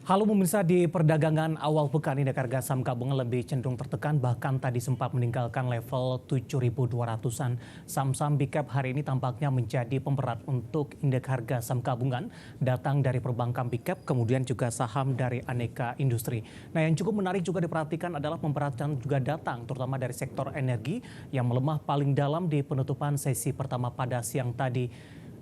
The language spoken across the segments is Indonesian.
Halo pemirsa, di perdagangan awal pekan indeks harga saham gabungan lebih cenderung tertekan, bahkan tadi sempat meninggalkan level 7.200-an. Saham-saham big cap hari ini tampaknya menjadi pemberat untuk indeks harga saham gabungan, datang dari perbankan big cap, kemudian juga saham dari aneka industri. Nah, yang cukup menarik juga diperhatikan adalah pemberatan juga datang, terutama dari sektor energi yang melemah paling dalam di penutupan sesi pertama pada siang tadi,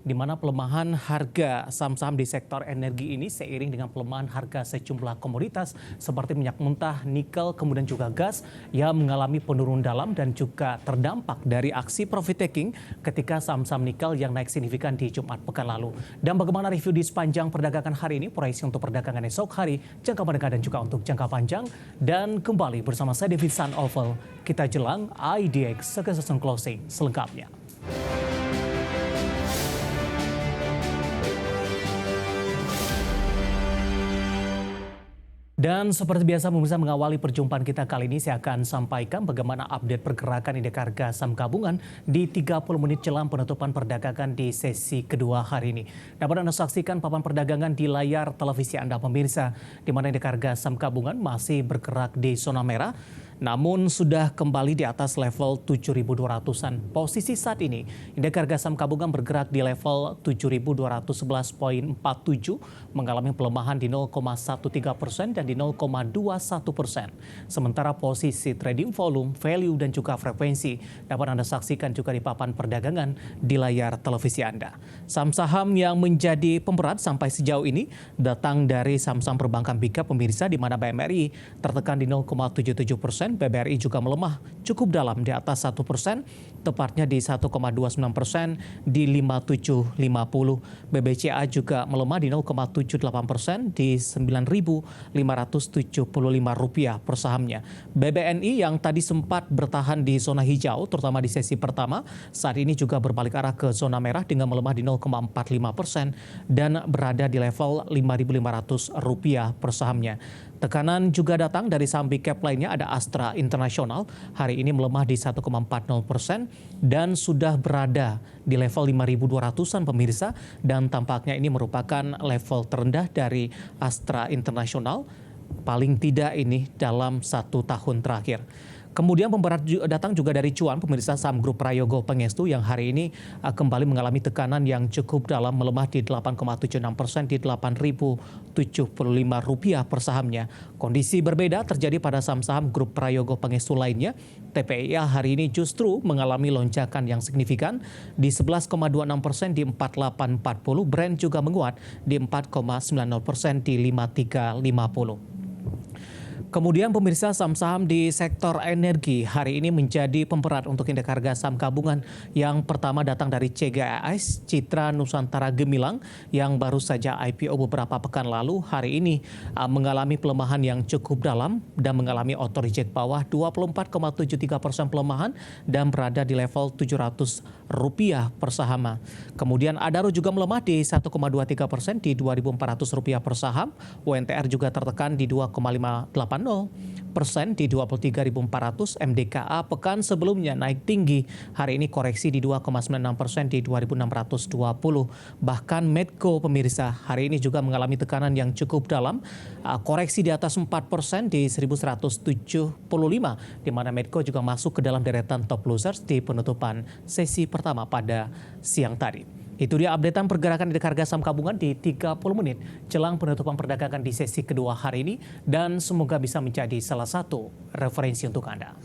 di mana pelemahan harga saham-saham di sektor energi ini seiring dengan pelemahan harga sejumlah komoditas seperti minyak mentah, nikel, kemudian juga gas yang mengalami penurunan dalam dan juga terdampak dari aksi profit taking ketika saham-saham nikel yang naik signifikan di Jumat pekan lalu. Dan bagaimana review di sepanjang perdagangan hari ini, proyeksi untuk perdagangan esok hari, jangka menengah dan juga untuk jangka panjang. Dan kembali bersama saya David San Oval, kita jelang IDX Session Closing selengkapnya. Dan seperti biasa pemirsa, mengawali perjumpaan kita kali ini saya akan sampaikan bagaimana update pergerakan indeks harga saham gabungan di 30 menit jelang penutupan perdagangan di sesi kedua hari ini. Dapat Anda saksikan papan perdagangan di layar televisi Anda pemirsa, di mana indeks harga saham gabungan masih bergerak di zona merah, namun sudah kembali di atas level 7.200-an. Posisi saat ini, indeks harga saham gabungan bergerak di level 7.211,47, mengalami pelemahan di 0,13% dan di 0,21%. Sementara posisi trading volume, value, dan juga frekuensi dapat Anda saksikan juga di papan perdagangan di layar televisi Anda. Saham-saham yang menjadi pemberat sampai sejauh ini datang dari saham-saham perbankan big cap pemirsa, di mana BMRI tertekan di 0,77%. BBRI juga melemah cukup dalam di atas 1%, tepatnya di 1,29% di 5750. BBCA juga melemah di 0,78% di 9.575 rupiah per sahamnya. BBNI yang tadi sempat bertahan di zona hijau, terutama di sesi pertama, saat ini juga berbalik arah ke zona merah dengan melemah di 0,45% dan berada di level 5.500 rupiah per sahamnya. Tekanan juga datang dari saham big cap lainnya, ada Astra International, hari ini melemah di 1,40% dan sudah berada di level 5.200-an pemirsa, dan tampaknya ini merupakan level terendah dari Astra International, paling tidak ini dalam 1 tahun terakhir. Kemudian pemberat datang juga dari cuan pemirsa, saham grup Prayogo Pangestu yang hari ini kembali mengalami tekanan yang cukup dalam, melemah di 8,76% di 8.075 rupiah per sahamnya. Kondisi berbeda terjadi pada saham-saham grup Prayogo Pangestu lainnya. TPIA hari ini justru mengalami lonjakan yang signifikan di 11,26% di 4840. Brand juga menguat di 4,90% di 5350. Kemudian pemirsa, saham-saham di sektor energi hari ini menjadi pemberat untuk indeks harga saham gabungan. Yang pertama datang dari CGS, Citra Nusantara Gemilang, yang baru saja IPO beberapa pekan lalu. Hari ini mengalami pelemahan yang cukup dalam dan mengalami auto reject bawah 24,73% pelemahan dan berada di level 700 rupiah per saham. Kemudian Adaro juga melemah di 1,23% di 2.400 rupiah per saham. UNTR juga tertekan di 2,58% di 23.400. MDKA pekan sebelumnya naik tinggi, hari ini koreksi di 2,96% di 2.620. Bahkan Medco pemirsa hari ini juga mengalami tekanan yang cukup dalam, koreksi di atas 4% di 1.175, di mana Medco juga masuk ke dalam deretan top losers di penutupan sesi pertama pada siang tadi. Itu dia updatean pergerakan indeks harga saham gabungan di 30 menit jelang penutupan perdagangan di sesi kedua hari ini, dan semoga bisa menjadi salah satu referensi untuk Anda.